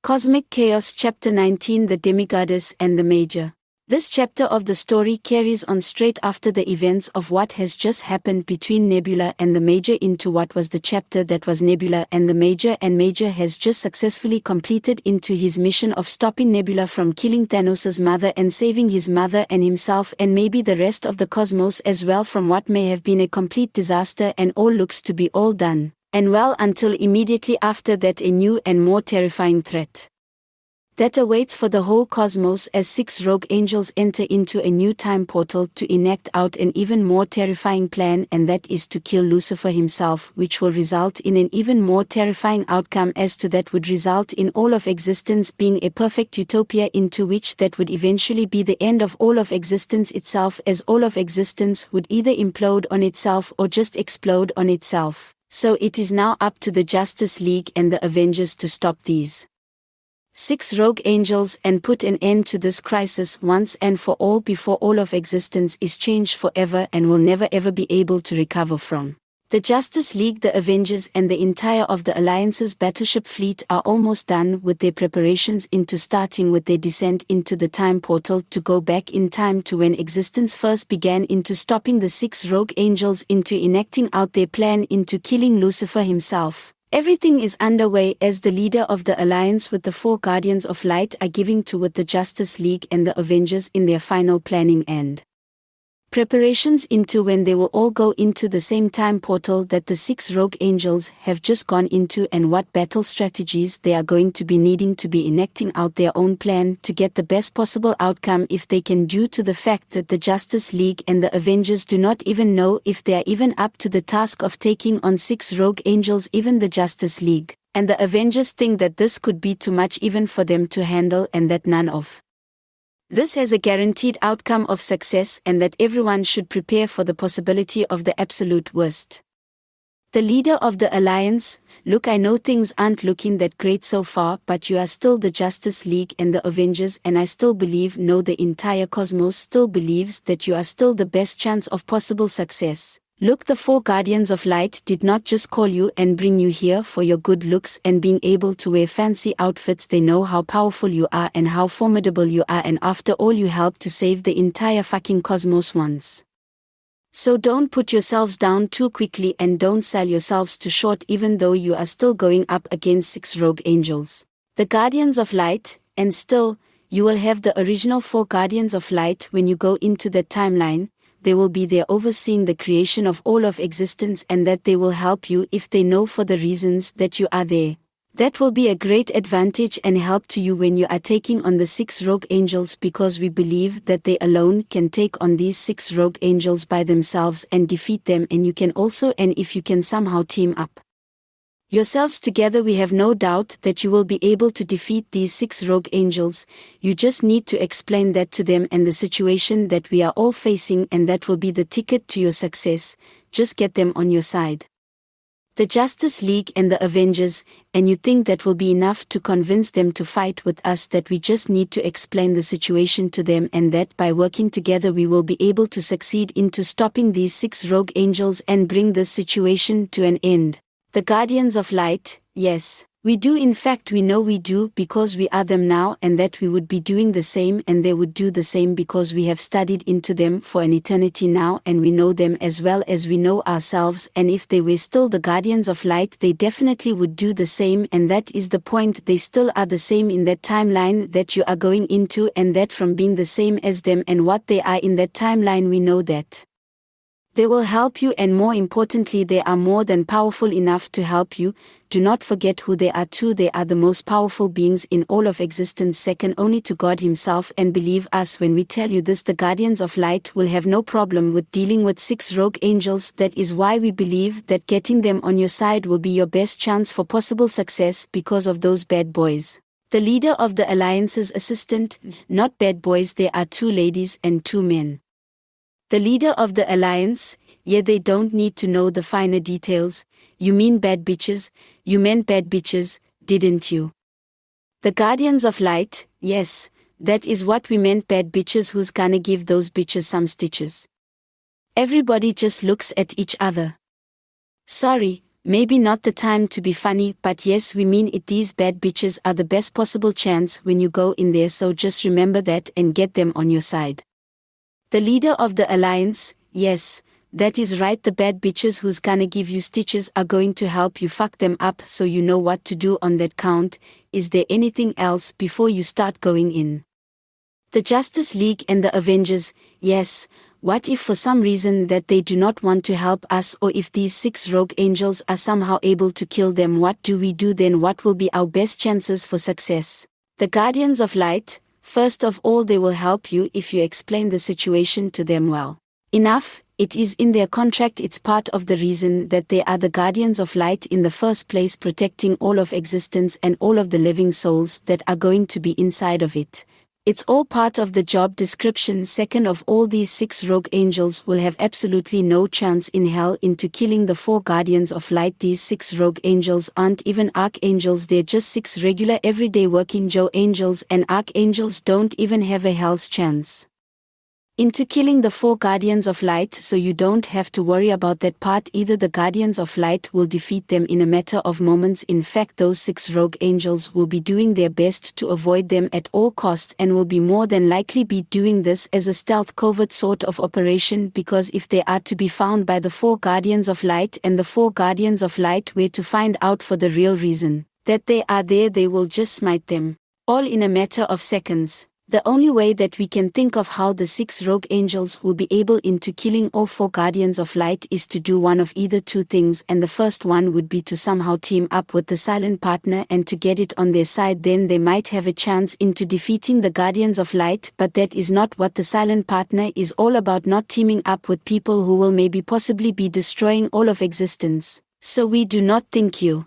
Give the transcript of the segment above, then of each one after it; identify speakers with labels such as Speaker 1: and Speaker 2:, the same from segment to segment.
Speaker 1: Cosmic Chaos Chapter 19, The Demigoddess and the Major. This chapter of the story carries on straight after the events of what has just happened between Nebula and the Major into what was the chapter that was Nebula and the Major, and Major has just successfully completed into his mission of stopping Nebula from killing Thanos' mother and saving his mother and himself and maybe the rest of the cosmos as well from what may have been a complete disaster, and all looks to be all done and well until immediately after that a new and more terrifying threat that awaits for the whole cosmos as 6 rogue angels enter into a new time portal to enact out an even more terrifying plan, and that is to kill Lucifer himself, which will result in an even more terrifying outcome as to that would result in all of existence being a perfect utopia into which that would eventually be the end of all of existence itself, as all of existence would either implode on itself or just explode on itself. So it is now up to the Justice League and the Avengers to stop these 6 rogue angels and put an end to this crisis once and for all before all of existence is changed forever and will never ever be able to recover from. The Justice League, the Avengers and the entire of the Alliance's battleship fleet are almost done with their preparations into starting with their descent into the time portal to go back in time to when existence first began, into stopping the 6 rogue angels, into enacting out their plan, into killing Lucifer himself. Everything is underway as the leader of the Alliance with the 4 Guardians of Light are giving to with the Justice League and the Avengers in their final planning and preparations into when they will all go into the same time portal that the 6 rogue angels have just gone into, and what battle strategies they are going to be needing to be enacting out their own plan to get the best possible outcome if they can, due to the fact that the Justice League and the Avengers do not even know if they are even up to the task of taking on 6 rogue angels. Even the Justice League and the Avengers think that this could be too much even for them to handle, and that none of this has a guaranteed outcome of success, and that everyone should prepare for the possibility of the absolute worst. The leader of the Alliance: look, I know things aren't looking that great so far, but you are still the Justice League and the Avengers, and I still believe, no, the entire cosmos still believes that you are still the best chance of possible success. Look, the 4 Guardians of Light did not just call you and bring you here for your good looks and being able to wear fancy outfits. They know how powerful you are and how formidable you are, and after all you helped to save the entire fucking cosmos once. So don't put yourselves down too quickly and don't sell yourselves too short, even though you are still going up against 6 rogue angels, the Guardians of Light, and still, you will have the original 4 Guardians of Light when you go into that timeline. They will be there overseeing the creation of all of existence, and that they will help you if they know for the reasons that you are there. That will be a great advantage and help to you when you are taking on the 6 rogue angels, because we believe that they alone can take on these 6 rogue angels by themselves and defeat them, and you can also, and if you can somehow team up yourselves together, we have no doubt that you will be able to defeat these 6 rogue angels. You just need to explain that to them and the situation that we are all facing, and that will be the ticket to your success. Just get them on your side, the Justice League and the Avengers, and you think that will be enough to convince them to fight with us. That we just need to explain the situation to them, and that by working together we will be able to succeed into stopping these 6 rogue angels and bring this situation to an end. The Guardians of Light: yes, we do, in fact we know we do, because we are them now, and that we would be doing the same and they would do the same, because we have studied into them for an eternity now and we know them as well as we know ourselves, and if they were still the Guardians of Light they definitely would do the same, and that is the point. They still are the same in that timeline that you are going into, and that from being the same as them and what they are in that timeline, we know that they will help you, and more importantly they are more than powerful enough to help you. Do not forget who they are too. They are the most powerful beings in all of existence, second only to God himself, and believe us when we tell you this, the Guardians of Light will have no problem with dealing with 6 rogue angels. That is why we believe that getting them on your side will be your best chance for possible success, because of those bad boys. The leader of the Alliance's assistant: not bad boys, there are 2 ladies and 2 men. The leader of the Alliance: yeah, they don't need to know the finer details. You mean bad bitches? You meant bad bitches, didn't you? The Guardians of Light: yes, that is what we meant, bad bitches. Who's gonna give those bitches some stitches? Everybody just looks at each other. Sorry, Maybe not the time to be funny, but yes, we mean it. These bad bitches are the best possible chance when you go in there, so just remember that and get them on your side. The leader of the alliance, yes, that is right, the bad bitches who's gonna give you stitches are going to help you fuck them up, so you know what to do on that count. Is there anything else before you start going in? The Justice League and the Avengers, yes. What if for some reason that they do not want to help us, or if these 6 rogue angels are somehow able to kill them? What do we do then? What will be our best chances for success? The Guardians of Light, first of all, they will help you if you explain the situation to them well enough. It is in their contract, it's part of the reason that they are the Guardians of Light in the first place, protecting all of existence and all of the living souls that are going to be inside of it. It's all part of the job description. Second of all, these 6 rogue angels will have absolutely no chance in hell into killing the 4 Guardians of Light. These 6 rogue angels aren't even archangels, they're just 6 regular everyday working Joe angels, and archangels don't even have a hell's chance into killing the 4 Guardians of Light, so you don't have to worry about that part either. The Guardians of Light will defeat them in a matter of moments. In fact, those 6 rogue angels will be doing their best to avoid them at all costs, and will be more than likely be doing this as a stealth covert sort of operation, because if they are to be found by the 4 Guardians of Light and the 4 Guardians of Light were to find out for the real reason that they are there, they will just smite them all in a matter of seconds. The only way that we can think of how the 6 rogue angels will be able into killing all 4 Guardians of Light is to do one of either 2 things, and the first one would be to somehow team up with the silent partner and to get it on their side. Then they might have a chance into defeating the Guardians of Light, but that is not what the silent partner is all about, not teaming up with people who will maybe possibly be destroying all of existence. So we do not think you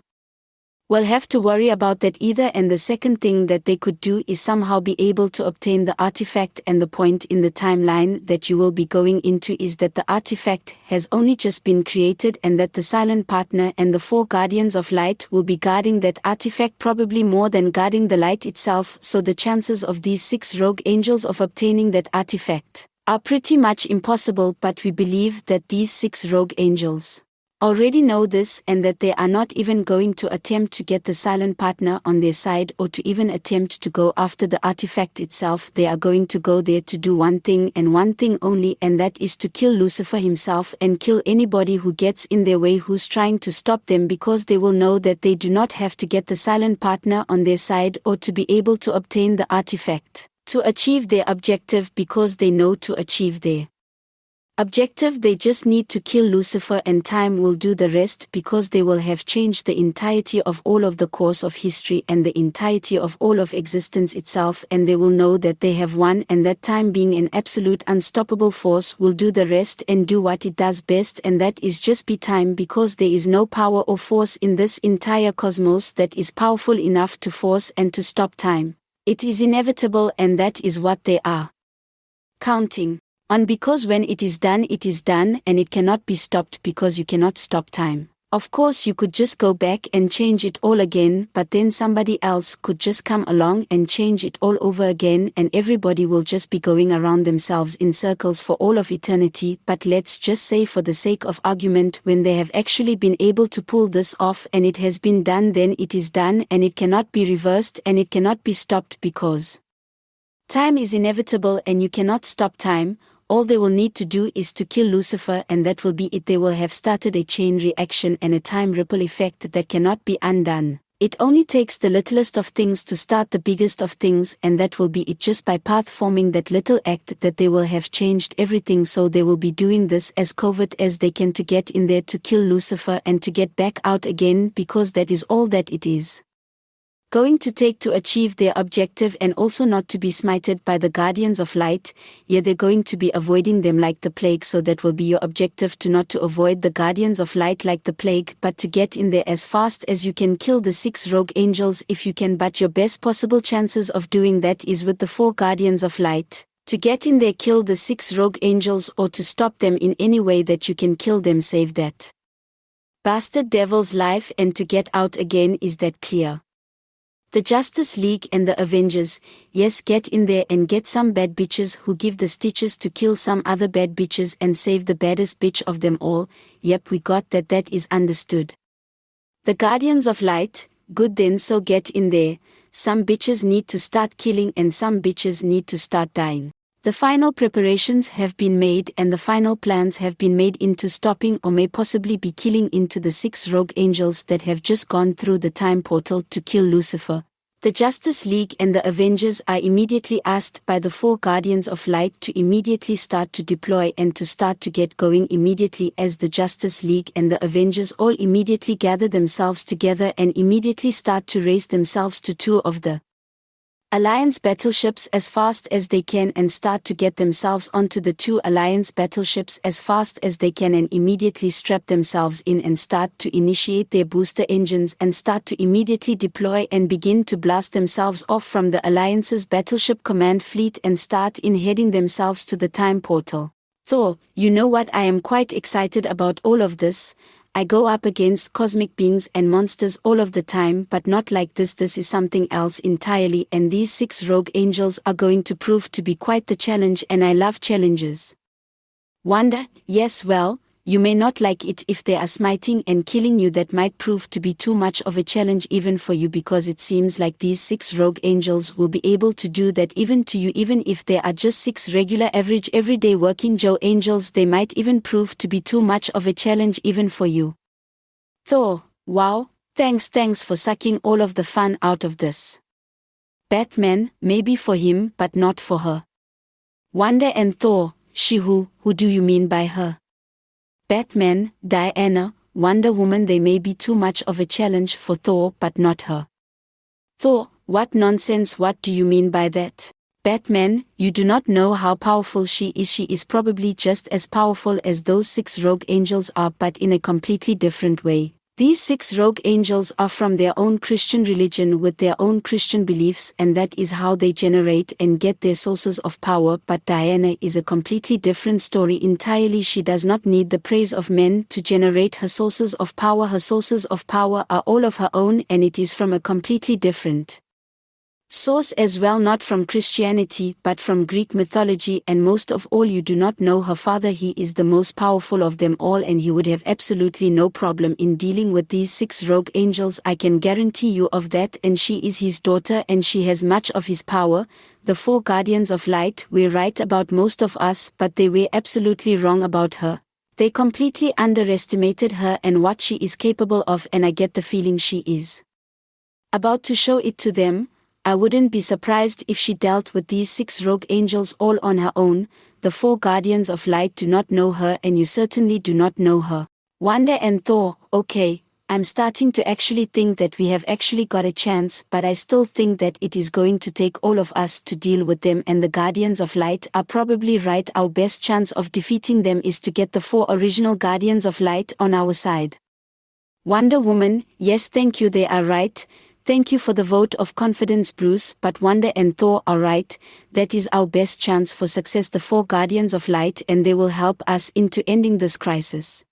Speaker 1: will have to worry about that either. And the second thing that they could do is somehow be able to obtain the artifact, and the point in the timeline that you will be going into is that the artifact has only just been created, and that the silent partner and the 4 Guardians of Light will be guarding that artifact probably more than guarding the light itself. So the chances of these 6 rogue angels of obtaining that artifact are pretty much impossible, but we believe that these 6 rogue angels already know this, and that they are not even going to attempt to get the silent partner on their side or to even attempt to go after the artifact itself. They are going to go there to do one thing and one thing only, and that is to kill Lucifer himself and kill anybody who gets in their way who's trying to stop them, because they will know that they do not have to get the silent partner on their side or to be able to obtain the artifact to achieve their objective, because they know to achieve their objective they just need to kill Lucifer, and time will do the rest, because they will have changed the entirety of all of the course of history and the entirety of all of existence itself, and they will know that they have won, and that time, being an absolute unstoppable force, will do the rest and do what it does best, and that is just be time, because there is no power or force in this entire cosmos that is powerful enough to force and to stop time. It is inevitable, and that is what they are counting on, because when it is done, and it cannot be stopped, because you cannot stop time. Of course, you could just go back and change it all again, but then somebody else could just come along and change it all over again, and everybody will just be going around themselves in circles for all of eternity. But let's just say, for the sake of argument, when they have actually been able to pull this off and it has been done, then it is done, and it cannot be reversed and it cannot be stopped, because time is inevitable and you cannot stop time. All they will need to do is to kill Lucifer, and that will be it. They will have started a chain reaction and a time ripple effect that cannot be undone. It only takes the littlest of things to start the biggest of things, and that will be it. Just by path forming that little act, that they will have changed everything. So they will be doing this as covert as they can to get in there to kill Lucifer and to get back out again, because that is all that it is going to take to achieve their objective, and also not to be smited by the Guardians of Light. Yeah, they're going to be avoiding them like the plague, so that will be your objective, to not to avoid the Guardians of Light like the plague, but to get in there as fast as you can, kill the 6 rogue angels if you can. But your best possible chances of doing that is with the 4 Guardians of Light. To get in there, kill the 6 rogue angels, or to stop them in any way that you can, kill them, save that bastard devil's life, and to get out again. Is that clear? The Justice League and the Avengers, yes, get in there and get some bad bitches who give the stitches to kill some other bad bitches and save the baddest bitch of them all. Yep, we got that, that is understood. The Guardians of Light, good then, so get in there. Some bitches need to start killing and some bitches need to start dying. The final preparations have been made and the final plans have been made into stopping or may possibly be killing into the 6 rogue angels that have just gone through the time portal to kill Lucifer. The Justice League and the Avengers are immediately asked by the 4 Guardians of Light to immediately start to deploy and to start to get going immediately, as the Justice League and the Avengers all immediately gather themselves together and immediately start to race themselves to 2 of the Alliance battleships as fast as they can and start to get themselves onto the 2 Alliance battleships as fast as they can and immediately strap themselves in and start to initiate their booster engines and start to immediately deploy and begin to blast themselves off from the Alliance's battleship command fleet and start in heading themselves to the time portal. Thor, you know what, I am quite excited about all of this. I go up against cosmic beings and monsters all of the time, but not like this. This is something else entirely, and these 6 rogue angels are going to prove to be quite the challenge, and I love challenges. Wanda, yes, well, you may not like it if they are smiting and killing you. That might prove to be too much of a challenge even for you, because it seems like these 6 rogue angels will be able to do that even to you. Even if they are just 6 regular average everyday working Joe angels, they might even prove to be too much of a challenge even for you. Thor, wow, thanks for sucking all of the fun out of this. Batman, maybe for him but not for her. Wanda and Thor, she who do you mean by her? Batman, Diana, Wonder Woman, they may be too much of a challenge for Thor but not her. Thor, what nonsense, what do you mean by that? Batman, you do not know how powerful she is. She is probably just as powerful as those 6 rogue angels are, but in a completely different way. These 6 rogue angels are from their own Christian religion with their own Christian beliefs, and that is how they generate and get their sources of power. But Diana is a completely different story entirely. She does not need the praise of men to generate her sources of power. Her sources of power are all of her own, and it is from a completely different source as well, not from Christianity but from Greek mythology. And most of all, you do not know her father. He is the most powerful of them all, and he would have absolutely no problem in dealing with these 6 rogue angels, I can guarantee you of that. And she is his daughter and she has much of his power. The 4 Guardians of Light were right about most of us, but they were absolutely wrong about her. They completely underestimated her and what she is capable of, and I get the feeling she is about to show it to them. I wouldn't be surprised if she dealt with these 6 rogue angels all on her own. The 4 Guardians of Light do not know her, and you certainly do not know her. Wanda and Thor, okay, I'm starting to actually think that we have actually got a chance, but I still think that it is going to take all of us to deal with them, and the Guardians of Light are probably right. Our best chance of defeating them is to get the 4 original Guardians of Light on our side. Wonder Woman, yes, thank you, they are right. Thank you for the vote of confidence, Bruce, but Wanda and Thor are right. That is our best chance for success, the 4 Guardians of Light, and they will help us into ending this crisis.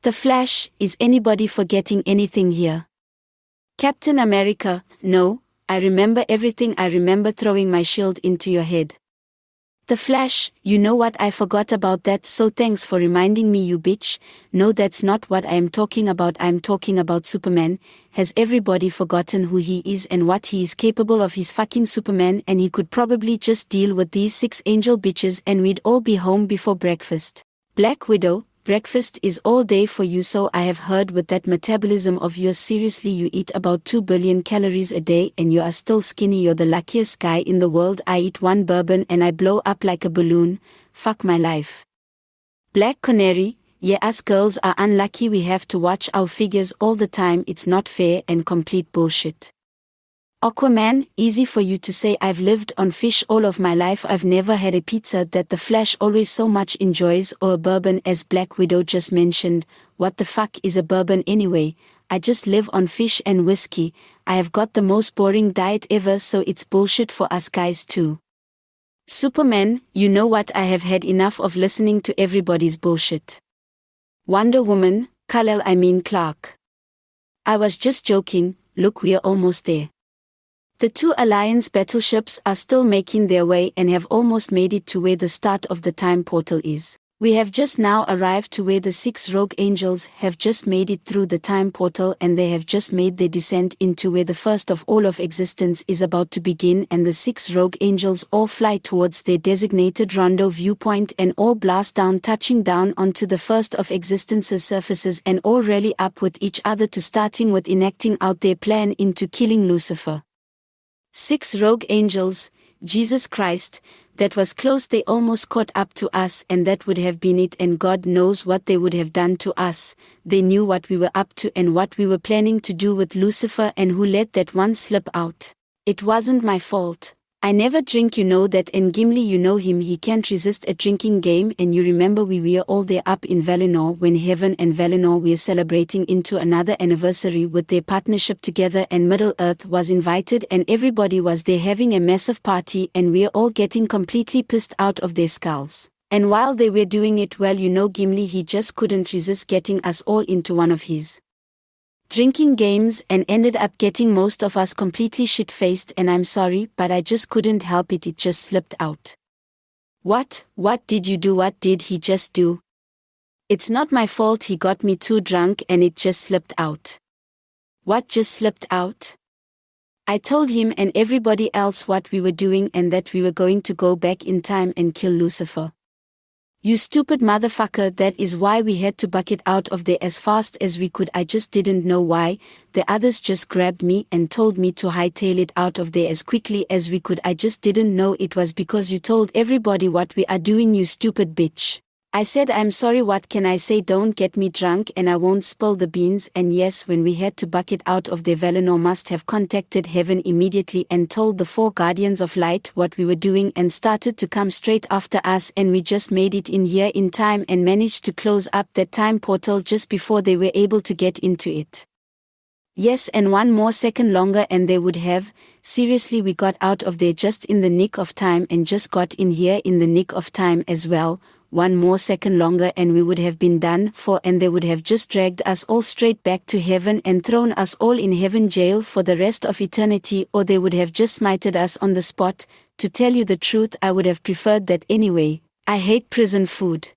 Speaker 1: The Flash, is anybody forgetting anything here? Captain America, no, I remember everything. I remember throwing my shield into your head. The Flash, you know what, I forgot about that, so thanks for reminding me, you bitch. No, that's not what I am talking about. I'm talking about Superman. Has everybody forgotten who he is and what he is capable of? He's fucking Superman, and he could probably just deal with these 6 angel bitches and we'd all be home before breakfast. Black Widow, breakfast is all day for you, so I have heard. With that metabolism of yours, seriously, you eat about 2 billion calories a day and you are still skinny. You're the luckiest guy in the world. I eat 1 bourbon and I blow up like a balloon. Fuck my life. Black Canary, yeah, us girls are unlucky. We have to watch our figures all the time. It's not fair and complete bullshit. Aquaman, easy for you to say. I've lived on fish all of my life. I've never had a pizza that the Flash always so much enjoys, or a bourbon, as Black Widow just mentioned. What the fuck is a bourbon anyway? I just live on fish and whiskey. I have got the most boring diet ever, so it's bullshit for us guys too. Superman, you know what, I have had enough of listening to everybody's bullshit. Wonder Woman, Clark. I was just joking, look, we're almost there. The 2 Alliance battleships are still making their way and have almost made it to where the start of the time portal is. We have just now arrived to where the 6 rogue angels have just made it through the time portal, and they have just made their descent into where the first of all of existence is about to begin, and the 6 rogue angels all fly towards their designated rendezvous point and all blast down, touching down onto the first of existence's surfaces, and all rally up with each other to starting with enacting out their plan into killing Lucifer. 6 rogue angels, Jesus Christ, that was close, they almost caught up to us, and that would have been it, and God knows what they would have done to us. They knew what we were up to and what we were planning to do with Lucifer, and who let that one slip out. It wasn't my fault. I never drink, you know that, and Gimli, you know him, he can't resist a drinking game, and you remember we were all there up in Valinor when Heaven and Valinor were celebrating into another anniversary with their partnership together, and Middle-earth was invited and everybody was there having a massive party, and we're all getting completely pissed out of their skulls. And while they were doing it, well, you know, Gimli, he just couldn't resist getting us all into one of his drinking games and ended up getting most of us completely shit-faced, and I'm sorry, but I just couldn't help it, it just slipped out. What did you do? What did he just do? It's not my fault, he got me too drunk and it just slipped out. What just slipped out? I told him and everybody else what we were doing and that we were going to go back in time and kill Lucifer. You stupid motherfucker, that is why we had to buck it out of there as fast as we could. I just didn't know why. The others just grabbed me and told me to hightail it out of there as quickly as we could. I just didn't know it was because you told everybody what we are doing, you stupid bitch. I said I'm sorry, what can I say, don't get me drunk and I won't spill the beans. And yes, when we had to buck it out of there, Valinor must have contacted Heaven immediately and told the 4 guardians of light what we were doing and started to come straight after us, and we just made it in here in time and managed to close up that time portal just before they were able to get into it. Yes, and 1 more second longer and they would have. Seriously, we got out of there just in the nick of time and just got in here in the nick of time as well. 1 more second longer and we would have been done for, and they would have just dragged us all straight back to heaven and thrown us all in heaven jail for the rest of eternity, or they would have just smited us on the spot. To tell you the truth, I would have preferred that anyway. I hate prison food.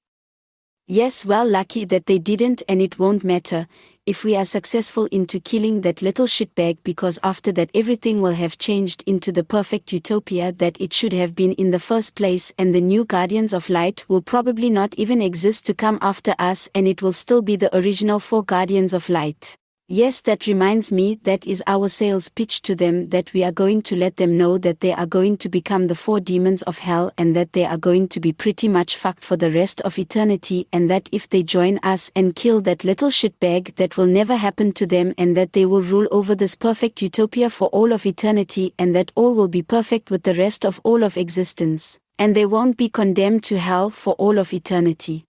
Speaker 1: Yes, well, lucky that they didn't, and it won't matter if we are successful into killing that little shitbag, because after that everything will have changed into the perfect utopia that it should have been in the first place, and the new guardians of light will probably not even exist to come after us, and it will still be the original 4 guardians of light. Yes, that reminds me, that is our sales pitch to them, that we are going to let them know that they are going to become the 4 demons of hell, and that they are going to be pretty much fucked for the rest of eternity, and that if they join us and kill that little shitbag, that will never happen to them, and that they will rule over this perfect utopia for all of eternity, and that all will be perfect with the rest of all of existence, and they won't be condemned to hell for all of eternity.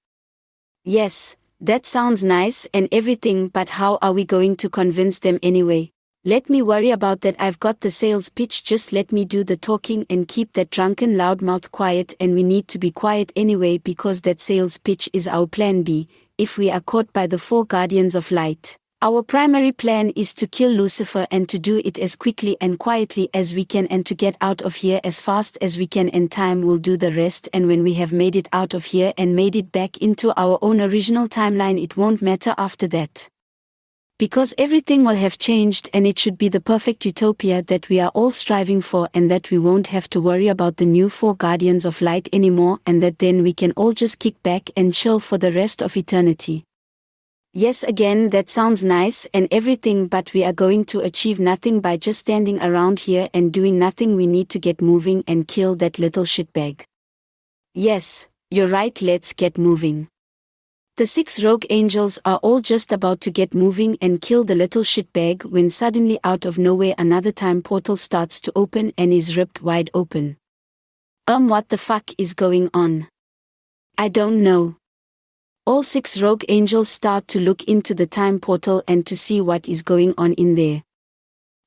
Speaker 1: Yes, that sounds nice and everything, but how are we going to convince them anyway? Let me worry about that, I've got the sales pitch, just let me do the talking and keep that drunken loudmouth quiet, and we need to be quiet anyway because that sales pitch is our plan B, if we are caught by the 4 guardians of light. Our primary plan is to kill Lucifer and to do it as quickly and quietly as we can, and to get out of here as fast as we can, and time will do the rest. And when we have made it out of here and made it back into our own original timeline, it won't matter after that. Because everything will have changed, and it should be the perfect utopia that we are all striving for, and that we won't have to worry about the new 4 guardians of light anymore, and that then we can all just kick back and chill for the rest of eternity. Yes, again, that sounds nice and everything, but we are going to achieve nothing by just standing around here and doing nothing. We need to get moving and kill that little shitbag. Yes, you're right, let's get moving. The 6 rogue angels are all just about to get moving and kill the little shitbag when suddenly out of nowhere another time portal starts to open and is ripped wide open. What the fuck is going on? I don't know. All 6 rogue angels start to look into the time portal and to see what is going on in there.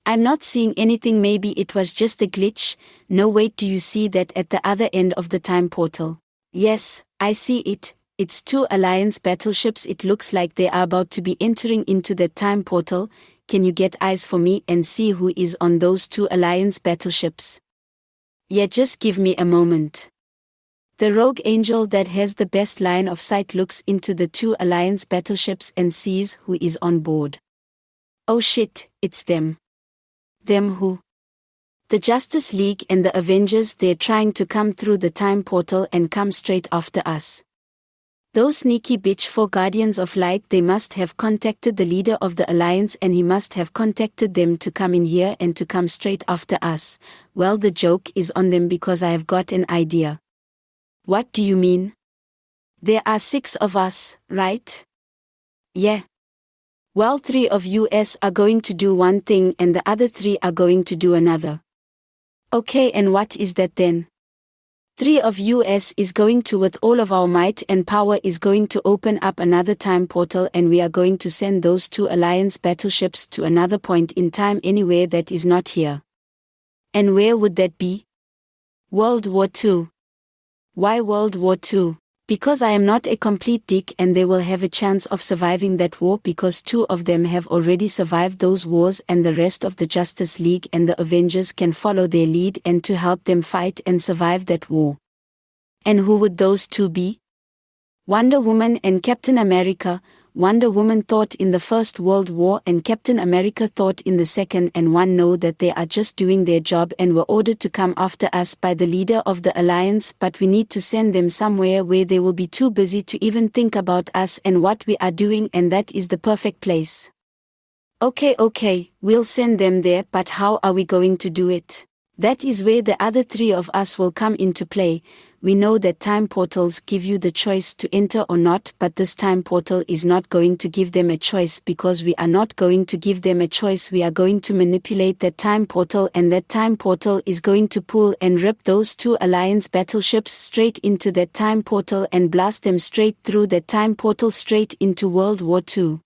Speaker 1: I'm not seeing anything, maybe it was just a glitch. No, wait, do you see that at the other end of the time portal? Yes, I see it. It's 2 Alliance battleships. It looks like they are about to be entering into that time portal. Can you get eyes for me and see who is on those 2 Alliance battleships? Yeah, just give me a moment. The rogue angel that has the best line of sight looks into the two Alliance battleships and sees who is on board. Oh shit, it's them. Them who? The Justice League and the Avengers. They're trying to come through the time portal and come straight after us. Those sneaky bitch 4 Guardians of Light, they must have contacted the leader of the Alliance and he must have contacted them to come in here and to come straight after us. Well, the joke is on them because I have got an idea. What do you mean? There are 6 of us, right? Yeah. Well, 3 of us are going to do one thing and the other 3 are going to do another. Okay, and what is that then? 3 of us is going to, with all of our might and power, is going to open up another time portal and we are going to send those 2 Alliance battleships to another point in time anywhere that is not here. And where would that be? World War II. Why World War II? Because I am not a complete dick and they will have a chance of surviving that war because 2 of them have already survived those wars and the rest of the Justice League and the Avengers can follow their lead and to help them fight and survive that war. And who would those 2 be? Wonder Woman and Captain America. Wonder Woman thought in the First World War and Captain America thought in the Second, and one know that they are just doing their job and were ordered to come after us by the leader of the Alliance, but we need to send them somewhere where they will be too busy to even think about us and what we are doing, and that is the perfect place. Okay, we'll send them there, but how are we going to do it? That is where the other 3 of us will come into play. We know that time portals give you the choice to enter or not, but this time portal is not going to give them a choice because we are not going to give them a choice. We are going to manipulate that time portal and that time portal is going to pull and rip those 2 Alliance battleships straight into that time portal and blast them straight through that time portal straight into World War II.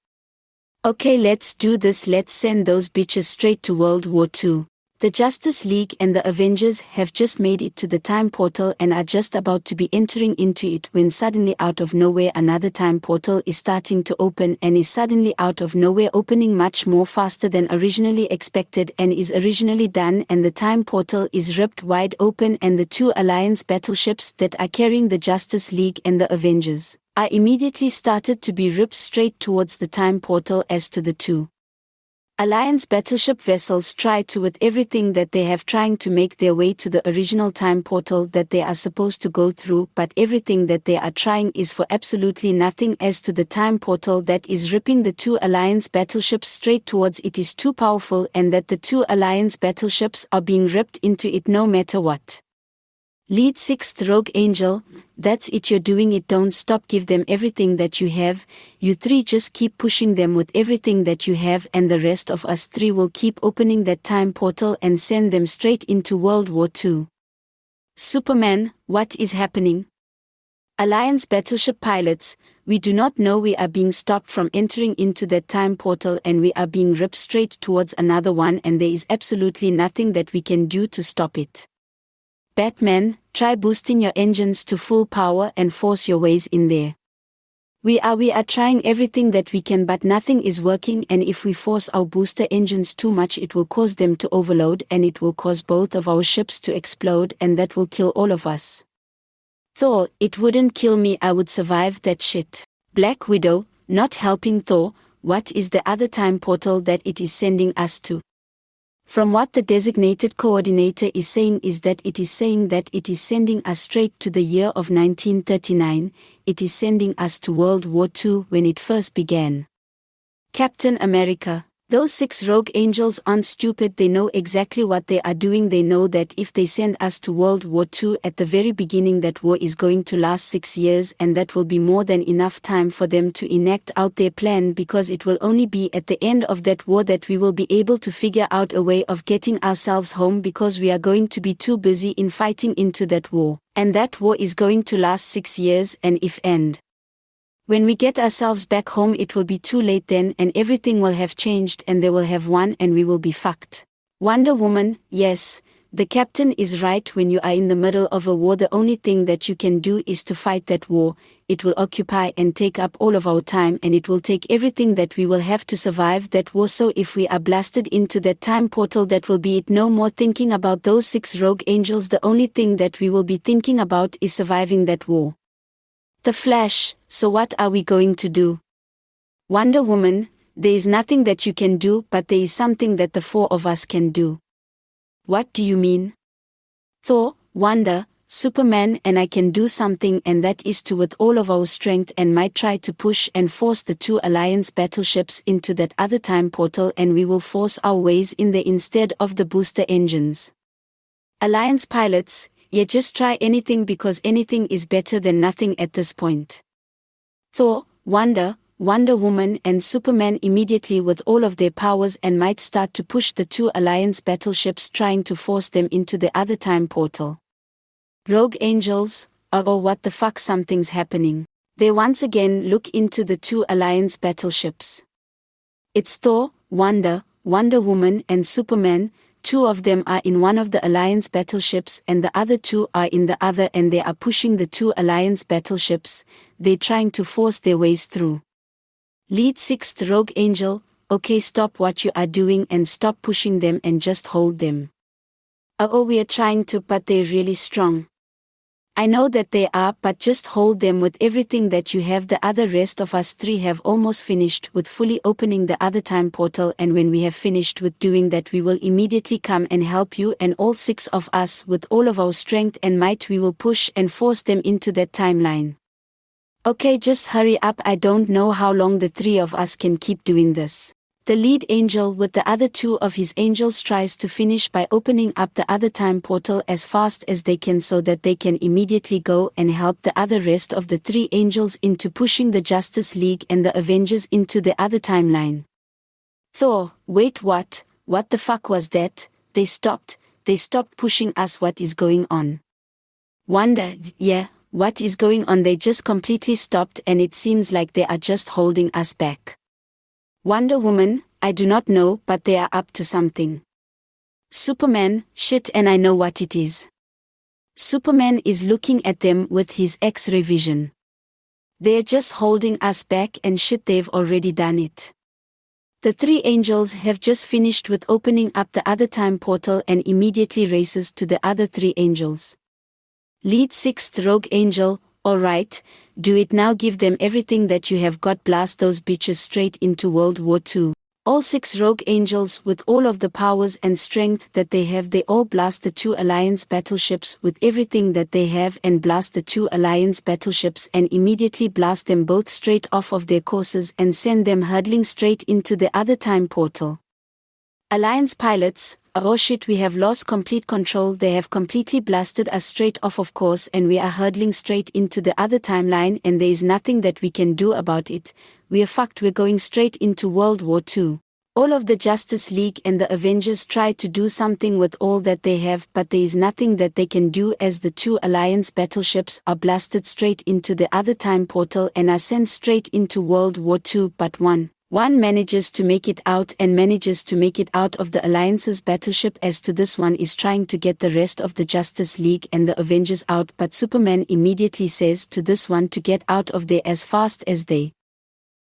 Speaker 1: Okay, let's do this. Let's send those bitches straight to World War II. The Justice League and the Avengers have just made it to the time portal and are just about to be entering into it when suddenly out of nowhere another time portal is starting to open and is suddenly out of nowhere opening much more faster than originally expected and is originally done, and the time portal is ripped wide open and the 2 Alliance battleships that are carrying the Justice League and the Avengers are immediately started to be ripped straight towards the time portal. As to the 2 Alliance battleship vessels try to with everything that they have trying to make their way to the original time portal that they are supposed to go through, but everything that they are trying is for absolutely nothing. As to the time portal that is ripping the 2 Alliance battleships straight towards it is too powerful and that the 2 Alliance battleships are being ripped into it no matter what. Lead 6th Rogue Angel, that's it, you're doing it, don't stop, give them everything that you have, you 3 just keep pushing them with everything that you have and the rest of us 3 will keep opening that time portal and send them straight into World War II. Superman, what is happening? Alliance battleship pilots, we do not know, we are being stopped from entering into that time portal and we are being ripped straight towards another one and there is absolutely nothing that we can do to stop it. Batman, try boosting your engines to full power and force your ways in there. We are trying everything that we can but nothing is working, and if we force our booster engines too much it will cause them to overload and it will cause both of our ships to explode and that will kill all of us. Thor, it wouldn't kill me, I would survive that shit. Black Widow, not helping Thor, what is the other time portal that it is sending us to? From what the designated coordinator is saying is that it is saying that it is sending us straight to the year of 1939, it is sending us to World War II when it first began. Captain America, those 6 rogue angels aren't stupid, they know exactly what they are doing. They know that if they send us to World War II at the very beginning, that war is going to last 6 years and that will be more than enough time for them to enact out their plan, because it will only be at the end of that war that we will be able to figure out a way of getting ourselves home, because we are going to be too busy in fighting into that war, and that war is going to last 6 years, and if end. When we get ourselves back home it will be too late then and everything will have changed and they will have won and we will be fucked. Wonder Woman, yes, The captain is right. When you are in the middle of a war, the only thing that you can do is to fight that war. It will occupy and take up all of our time, and it will take everything that we will have to survive that war. So if we are blasted into that time portal, that will be it. No more thinking about those 6 rogue angels. The only thing that we will be thinking about is surviving that war. The Flash: so what are we going to do? Wonder Woman: there is nothing that you can do, but there is something that the 4 of us can do. What do you mean? Thor: Wonder, Superman and I can do something, and that is to, with all of our strength and might, try to push and force the 2 Alliance battleships into that other time portal, and we will force our ways in there instead of the booster engines. Alliance pilots: yeah, just try anything, because anything is better than nothing at this point. Thor, Wonder Woman and Superman immediately, with all of their powers and might, start to push the 2 Alliance battleships, trying to force them into the other time portal. Rogue angels: oh, what the fuck, something's happening. They once again look into the 2 Alliance battleships. It's Thor, Wonder Woman and Superman. 2 of them are in one of the Alliance battleships and the other 2 are in the other, and they are pushing the 2 Alliance battleships. They're trying to force their ways through. Lead 6th Rogue Angel: okay, stop what you are doing and stop pushing them and just hold them. Oh, we are trying to, but they're really strong. I know that they are, but just hold them with everything that you have. The other rest of us 3 have almost finished with fully opening the other time portal, and when we have finished with doing that, we will immediately come and help you, and all 6 of us, with all of our strength and might, we will push and force them into that timeline. Okay, just hurry up. I don't know how long the 3 of us can keep doing this. The lead angel with the other 2 of his angels tries to finish by opening up the other time portal as fast as they can, so that they can immediately go and help the other rest of the 3 angels into pushing the Justice League and the Avengers into the other timeline. Thor: wait, what the fuck was that? They stopped pushing us. What is going on? Wonder: yeah, what is going on? They just completely stopped, and it seems like they are just holding us back. Wonder Woman: I do not know, but they are up to something. Superman: shit, and I know what it is. Superman is looking at them with his X-ray vision. They're just holding us back, and shit, they've already done it. The 3 angels have just finished with opening up the other time portal and immediately races to the other 3 angels. Lead 6th Rogue Angel: alright, do it now, give them everything that you have got, blast those bitches straight into World War II. All 6 Rogue Angels, with all of the powers and strength that they have, they all blast the 2 Alliance battleships with everything that they have, and blast the 2 Alliance battleships and immediately blast them both straight off of their courses and send them hurtling straight into the other time portal. Alliance pilots: oh shit, we have lost complete control. They have completely blasted us straight off of course, and we are hurtling straight into the other timeline, and there is nothing that we can do about it. We are fucked. We're going straight into World War II. All of the Justice League and the Avengers try to do something with all that they have, but there is nothing that they can do, as the 2 Alliance battleships are blasted straight into the other time portal and are sent straight into World War II. But one manages to make it out, and manages to make it out of the Alliance's battleship. As to this one is trying to get the rest of the Justice League and the Avengers out, but Superman immediately says to this one to get out of there as fast as they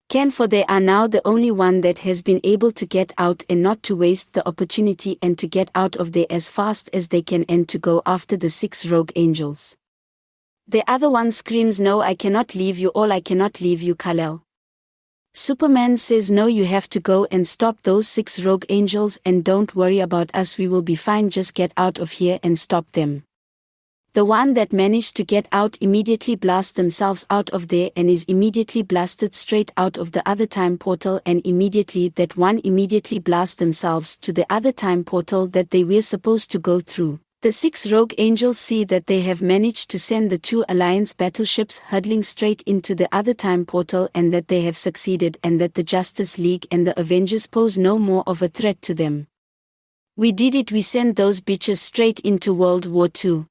Speaker 1: can, for they are now the only one that has been able to get out, and not to waste the opportunity, and to get out of there as fast as they can, and to go after the 6 Rogue Angels. The other one screams, no, I cannot leave you all, I cannot leave you, Kal-El. Superman says, no, you have to go and stop those 6 Rogue Angels, and don't worry about us, we will be fine, just get out of here and stop them. The one that managed to get out immediately blasts themselves out of there and is immediately blasted straight out of the other time portal, and immediately that one immediately blasts themselves to the other time portal that they were supposed to go through. The 6 Rogue Angels see that they have managed to send the 2 Alliance battleships hurtling straight into the other time portal, and that they have succeeded, and that the Justice League and the Avengers pose no more of a threat to them. We did it, we sent those bitches straight into World War II.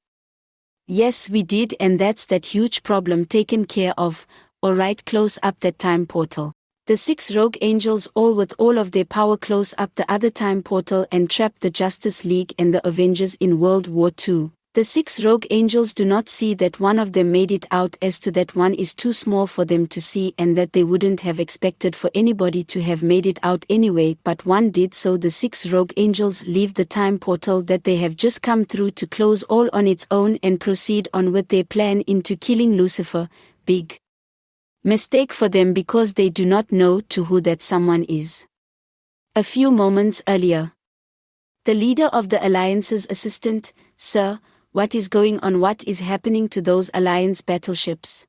Speaker 1: Yes, we did, and that's that huge problem taken care of. Alright, close up that time portal. The 6 rogue angels, all with all of their power, close up the other time portal and trap the Justice League and the Avengers in World War II. The 6 rogue angels do not see that one of them made it out, as to that one is too small for them to see, and that they wouldn't have expected for anybody to have made it out anyway, but one did. So the 6 rogue angels leave the time portal that they have just come through to close all on its own and proceed on with their plan into killing Lucifer. Big mistake for them, because they do not know to who that someone is. A few moments earlier, the leader of the Alliance's assistant: "Sir, what is going on? What is happening to those Alliance battleships?"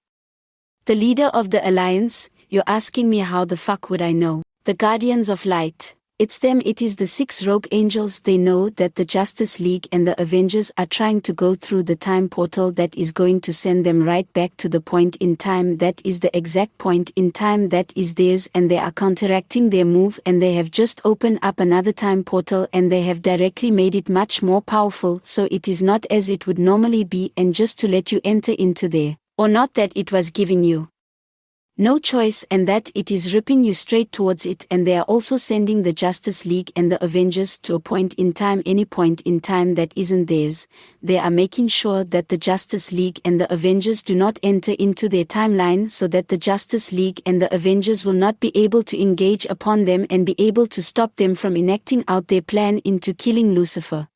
Speaker 1: The leader of the Alliance: "You're asking me, how the fuck would I know? The Guardians of Light. It's them, it is the 6 rogue angels. They know that the Justice League and the Avengers are trying to go through the time portal that is going to send them right back to the point in time that is the exact point in time that is theirs, and they are counteracting their move, and they have just opened up another time portal, and they have directly made it much more powerful, so it is not as it would normally be, and just to let you enter into there, or not that it was giving you no choice, and that it is ripping you straight towards it. And they are also sending the Justice League and the Avengers to a point in time, any point in time that isn't theirs. They are making sure that the Justice League and the Avengers do not enter into their timeline, so that the Justice League and the Avengers will not be able to engage upon them and be able to stop them from enacting out their plan into killing Lucifer."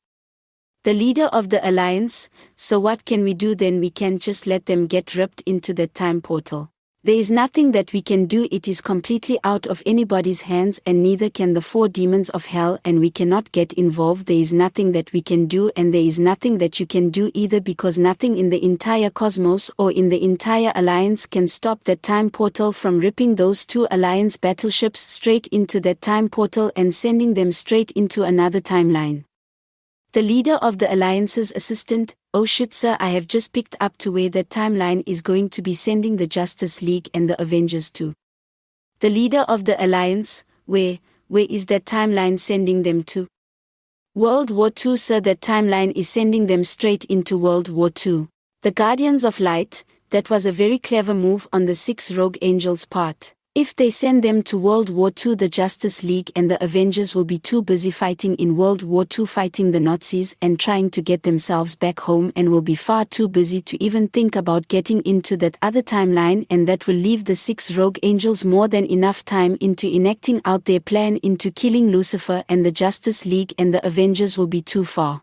Speaker 1: The leader of the Alliance: "So what can we do then? We can't just let them get ripped into that time portal. There is nothing that we can do. It is completely out of anybody's hands, and neither can the 4 demons of hell, and we cannot get involved. There is nothing that we can do, and there is nothing that you can do either, because nothing in the entire cosmos or in the entire Alliance can stop that time portal from ripping those 2 Alliance battleships straight into that time portal and sending them straight into another timeline." The leader of the Alliance's assistant: "Oh shit, sir, I have just picked up to where that timeline is going to be sending the Justice League and the Avengers to." The leader of the Alliance: Where is that timeline sending them to?" "World War II, sir. That timeline is sending them straight into World War II. The Guardians of Light, that was a very clever move on the 6 rogue angels' part. If they send them to World War II, the Justice League and the Avengers will be too busy fighting in World War II, fighting the Nazis and trying to get themselves back home, and will be far too busy to even think about getting into that other timeline, and that will leave the 6 rogue angels more than enough time into enacting out their plan into killing Lucifer, and the Justice League and the Avengers will be too far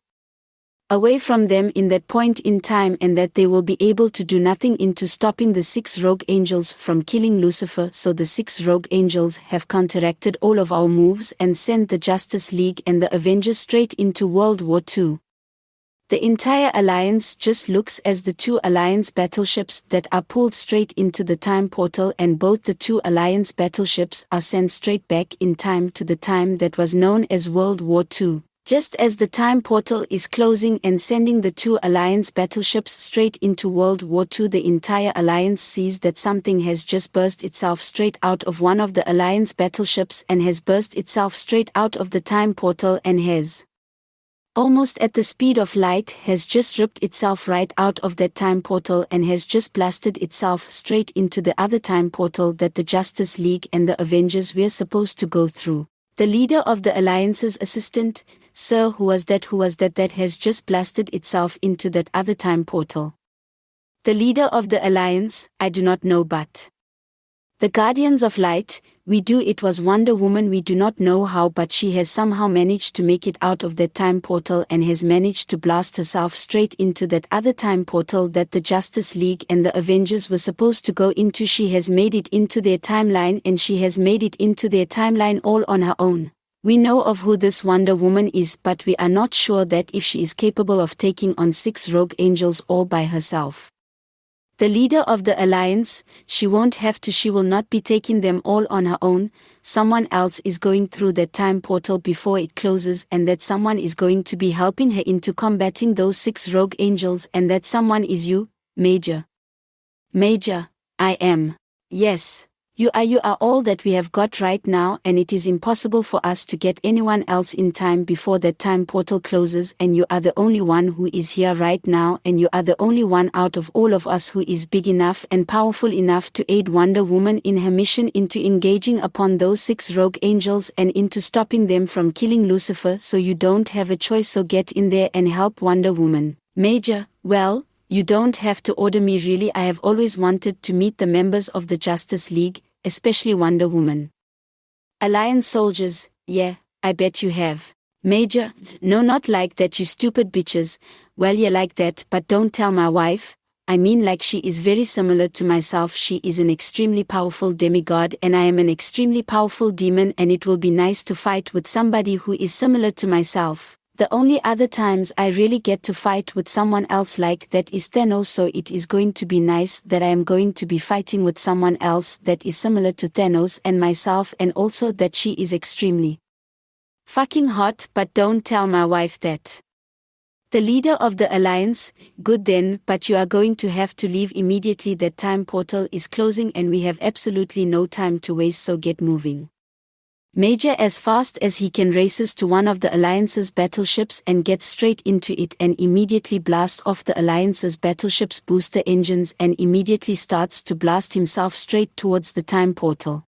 Speaker 1: away from them in that point in time, and that they will be able to do nothing into stopping the 6 rogue angels from killing Lucifer. So the 6 rogue angels have counteracted all of our moves and sent the Justice League and the Avengers straight into World War II. The entire Alliance just looks as the 2 Alliance battleships that are pulled straight into the time portal, and both the 2 Alliance battleships are sent straight back in time to the time that was known as World War II. Just as the time portal is closing and sending the 2 Alliance battleships straight into World War II, the entire Alliance sees that something has just burst itself straight out of one of the Alliance battleships, and has burst itself straight out of the time portal, and has, almost at the speed of light, has just ripped itself right out of that time portal, and has just blasted itself straight into the other time portal that the Justice League and the Avengers were supposed to go through. The leader of the Alliance's assistant: "Sir, who was that that has just blasted itself into that other time portal?" The leader of the Alliance: "I do not know, but the Guardians of Light, we do. It was Wonder Woman. We do not know how, but she has somehow managed to make it out of that time portal, and has managed to blast herself straight into that other time portal that the Justice League and the Avengers were supposed to go into. She has made it into their timeline, and she has made it into their timeline all on her own. We know of who this Wonder Woman is, but we are not sure that if she is capable of taking on 6 rogue angels all by herself." The leader of the Alliance: "She won't have to. She will not be taking them all on her own. Someone else is going through that time portal before it closes, and that someone is going to be helping her into combating those 6 rogue angels, and that someone is you, Major." "Major, I am. Yes. You are all that we have got right now, and it is impossible for us to get anyone else in time before that time portal closes, and you are the only one who is here right now, and you are the only one out of all of us who is big enough and powerful enough to aid Wonder Woman in her mission into engaging upon those 6 rogue angels and into stopping them from killing Lucifer, so you don't have a choice, so get in there and help Wonder Woman. Major, well, you don't have to order me really. I have always wanted to meet the members of the Justice League, especially Wonder Woman. Alliance soldiers, yeah, I bet you have. Major, no, not like that, you stupid bitches. Well, yeah, like that, but don't tell my wife. I mean, like, she is very similar to myself. She is an extremely powerful demigod and I am an extremely powerful demon, and it will be nice to fight with somebody who is similar to myself. The only other times I really get to fight with someone else like that is Thanos, so it is going to be nice that I am going to be fighting with someone else that is similar to Thanos and myself, and also that she is extremely fucking hot, but don't tell my wife that. The leader of the Alliance, good then, but you are going to have to leave immediately. That time portal is closing and we have absolutely no time to waste, so get moving. Major as fast as he can races to one of the Alliance's battleships and gets straight into it and immediately blasts off the Alliance's battleship's booster engines and immediately starts to blast himself straight towards the time portal.